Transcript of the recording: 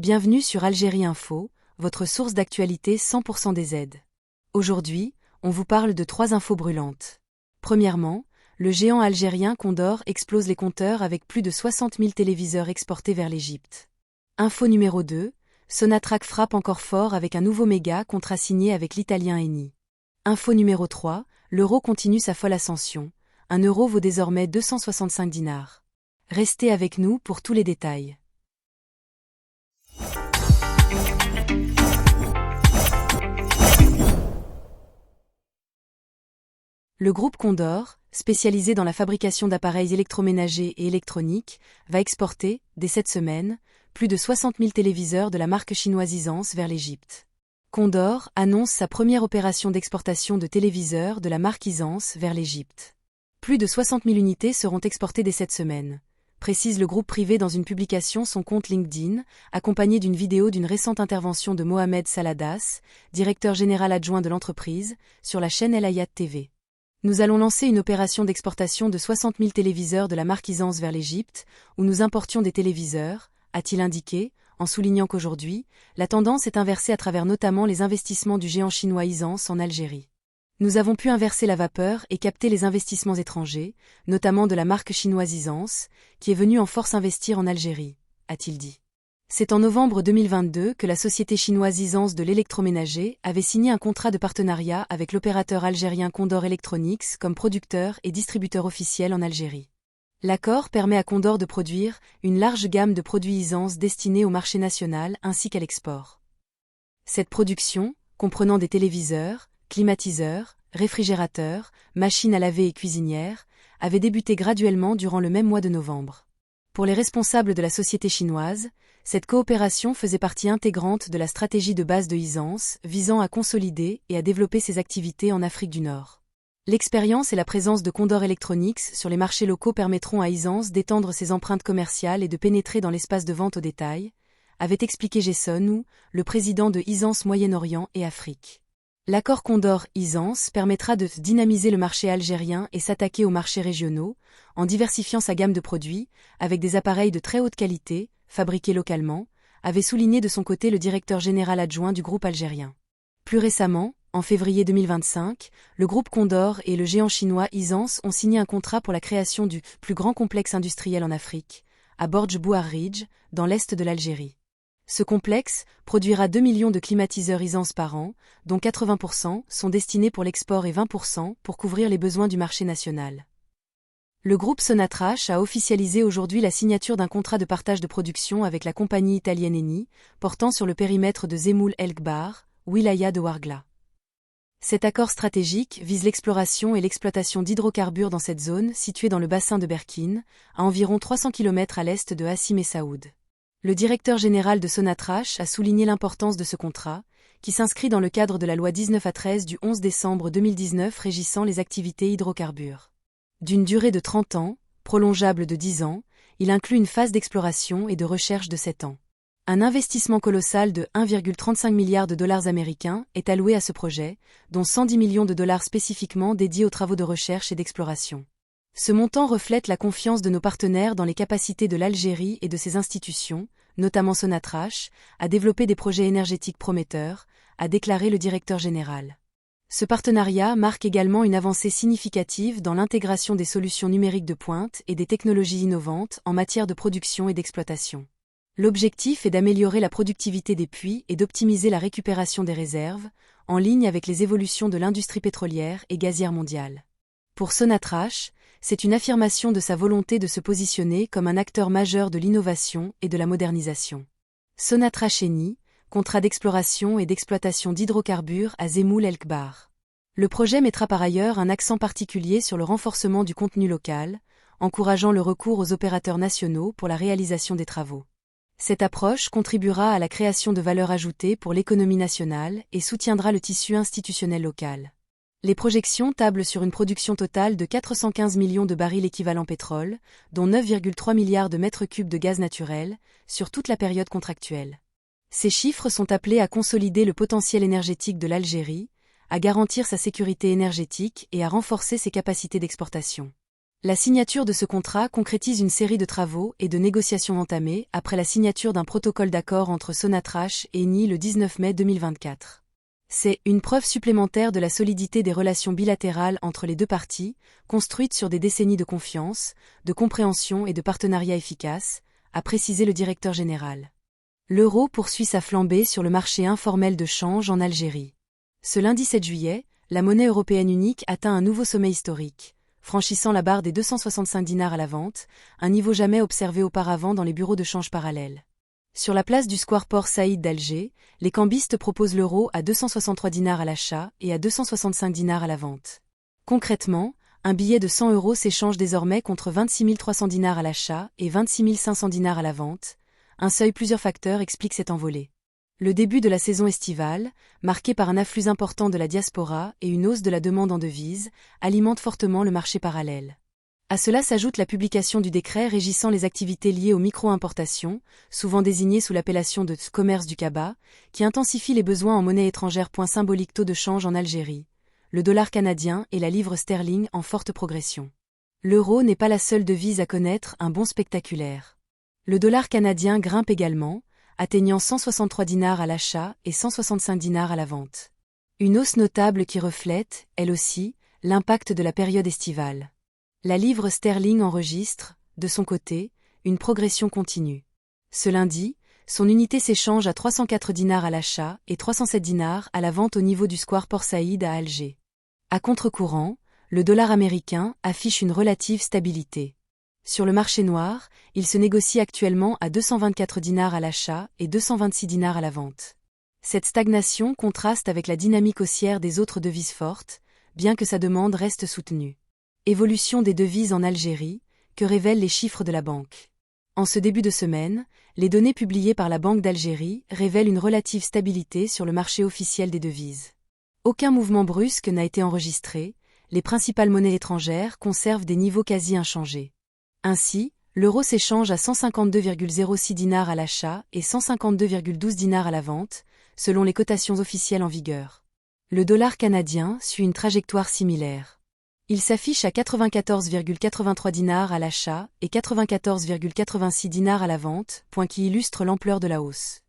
Bienvenue sur Algérie Info, votre source d'actualité 100% des aides. Aujourd'hui, on vous parle de 3 infos brûlantes. Premièrement, le géant algérien Condor explose les compteurs avec plus de 60 000 téléviseurs exportés vers l'Égypte. Info numéro 2, Sonatrach frappe encore fort avec un nouveau méga contrat signé avec l'italien Eni. Info numéro 3, l'euro continue sa folle ascension. 1 euro vaut désormais 265 dinars. Restez avec nous pour tous les détails. Le groupe Condor, spécialisé dans la fabrication d'appareils électroménagers et électroniques, va exporter, dès cette semaine, plus de 60 000 téléviseurs de la marque chinoise Hisense vers l'Égypte. Condor annonce sa première opération d'exportation de téléviseurs de la marque Hisense vers l'Égypte. Plus de 60 000 unités seront exportées dès cette semaine, précise le groupe privé dans une publication son compte LinkedIn, accompagnée d'une vidéo d'une récente intervention de Mohamed Saladas, directeur général adjoint de l'entreprise, sur la chaîne El Hayat TV. Nous allons lancer une opération d'exportation de 60 000 téléviseurs de la marque Hisense vers l'Égypte, où nous importions des téléviseurs, a-t-il indiqué, en soulignant qu'aujourd'hui, la tendance est inversée à travers notamment les investissements du géant chinois Hisense en Algérie. Nous avons pu inverser la vapeur et capter les investissements étrangers, notamment de la marque chinoise Hisense, qui est venue en force investir en Algérie, a-t-il dit. C'est en novembre 2022 que la société chinoise Hisense de l'électroménager avait signé un contrat de partenariat avec l'opérateur algérien Condor Electronics comme producteur et distributeur officiel en Algérie. L'accord permet à Condor de produire une large gamme de produits Hisense destinés au marché national ainsi qu'à l'export. Cette production, comprenant des téléviseurs, climatiseurs, réfrigérateurs, machines à laver et cuisinières, avait débuté graduellement durant le même mois de novembre. Pour les responsables de la société chinoise, cette coopération faisait partie intégrante de la stratégie de base de Hisense, visant à consolider et à développer ses activités en Afrique du Nord. L'expérience et la présence de Condor Electronics sur les marchés locaux permettront à Hisense d'étendre ses empreintes commerciales et de pénétrer dans l'espace de vente au détail, avait expliqué Jason Wu, le président de Hisense Moyen-Orient et Afrique. L'accord Condor-Hisense permettra de dynamiser le marché algérien et s'attaquer aux marchés régionaux, en diversifiant sa gamme de produits, avec des appareils de très haute qualité, fabriqués localement, avait souligné de son côté le directeur général adjoint du groupe algérien. Plus récemment, en février 2025, le groupe Condor et le géant chinois Hisense ont signé un contrat pour la création du plus grand complexe industriel en Afrique, à Borj Bouarridj, dans l'est de l'Algérie. Ce complexe produira 2 millions de climatiseurs Hisense par an, dont 80% sont destinés pour l'export et 20% pour couvrir les besoins du marché national. Le groupe Sonatrach a officialisé aujourd'hui la signature d'un contrat de partage de production avec la compagnie italienne Eni, portant sur le périmètre de Zemoul El Kbar, wilaya de Ouargla. Cet accord stratégique vise l'exploration et l'exploitation d'hydrocarbures dans cette zone située dans le bassin de Berkine, à environ 300 km à l'est de Hassim et Saoud. Le directeur général de Sonatrach a souligné l'importance de ce contrat, qui s'inscrit dans le cadre de la loi 19/13 du 11 décembre 2019 régissant les activités hydrocarbures. D'une durée de 30 ans, prolongeable de 10 ans, il inclut une phase d'exploration et de recherche de 7 ans. Un investissement colossal de 1,35 milliard de dollars américains est alloué à ce projet, dont 110 millions de dollars spécifiquement dédiés aux travaux de recherche et d'exploration. Ce montant reflète la confiance de nos partenaires dans les capacités de l'Algérie et de ses institutions, notamment Sonatrach, à développer des projets énergétiques prometteurs, a déclaré le directeur général. Ce partenariat marque également une avancée significative dans l'intégration des solutions numériques de pointe et des technologies innovantes en matière de production et d'exploitation. L'objectif est d'améliorer la productivité des puits et d'optimiser la récupération des réserves, en ligne avec les évolutions de l'industrie pétrolière et gazière mondiale. Pour Sonatrach, c'est une affirmation de sa volonté de se positionner comme un acteur majeur de l'innovation et de la modernisation. Sonatrach Eni, contrat d'exploration et d'exploitation d'hydrocarbures à Zemoul El Kbar. Le projet mettra par ailleurs un accent particulier sur le renforcement du contenu local, encourageant le recours aux opérateurs nationaux pour la réalisation des travaux. Cette approche contribuera à la création de valeur ajoutée pour l'économie nationale et soutiendra le tissu institutionnel local. Les projections tablent sur une production totale de 415 millions de barils équivalent pétrole, dont 9,3 milliards de mètres cubes de gaz naturel, sur toute la période contractuelle. Ces chiffres sont appelés à consolider le potentiel énergétique de l'Algérie, à garantir sa sécurité énergétique et à renforcer ses capacités d'exportation. La signature de ce contrat concrétise une série de travaux et de négociations entamées après la signature d'un protocole d'accord entre Sonatrach et Eni le 19 mai 2024. C'est une preuve supplémentaire de la solidité des relations bilatérales entre les deux parties, construites sur des décennies de confiance, de compréhension et de partenariat efficace, a précisé le directeur général. L'euro poursuit sa flambée sur le marché informel de change en Algérie. Ce lundi 7 juillet, la monnaie européenne unique atteint un nouveau sommet historique, franchissant la barre des 265 dinars à la vente, un niveau jamais observé auparavant dans les bureaux de change parallèles. Sur la place du square Port Saïd d'Alger, les cambistes proposent l'euro à 263 dinars à l'achat et à 265 dinars à la vente. Concrètement, un billet de 100 € s'échange désormais contre 26 300 dinars à l'achat et 26 500 dinars à la vente. Un seuil plusieurs facteurs explique cette envolée. Le début de la saison estivale, marqué par un afflux important de la diaspora et une hausse de la demande en devises, alimente fortement le marché parallèle. À cela s'ajoute la publication du décret régissant les activités liées aux micro-importations, souvent désignées sous l'appellation de commerce du Kaba, qui intensifie les besoins en monnaie étrangère. Point symbolique taux de change en Algérie. Le dollar canadien et la livre sterling en forte progression. L'euro n'est pas la seule devise à connaître un bond spectaculaire. Le dollar canadien grimpe également, atteignant 163 dinars à l'achat et 165 dinars à la vente. Une hausse notable qui reflète, elle aussi, l'impact de la période estivale. La livre sterling enregistre, de son côté, une progression continue. Ce lundi, son unité s'échange à 304 dinars à l'achat et 307 dinars à la vente au niveau du square Port Saïd à Alger. À contre-courant, le dollar américain affiche une relative stabilité. Sur le marché noir, il se négocie actuellement à 224 dinars à l'achat et 226 dinars à la vente. Cette stagnation contraste avec la dynamique haussière des autres devises fortes, bien que sa demande reste soutenue. Évolution des devises en Algérie, que révèlent les chiffres de la banque. En ce début de semaine, les données publiées par la Banque d'Algérie révèlent une relative stabilité sur le marché officiel des devises. Aucun mouvement brusque n'a été enregistré, les principales monnaies étrangères conservent des niveaux quasi inchangés. Ainsi, l'euro s'échange à 152,06 dinars à l'achat et 152,12 dinars à la vente, selon les cotations officielles en vigueur. Le dollar canadien suit une trajectoire similaire. Il s'affiche à 94,83 dinars à l'achat et 94,86 dinars à la vente, point qui illustre l'ampleur de la hausse.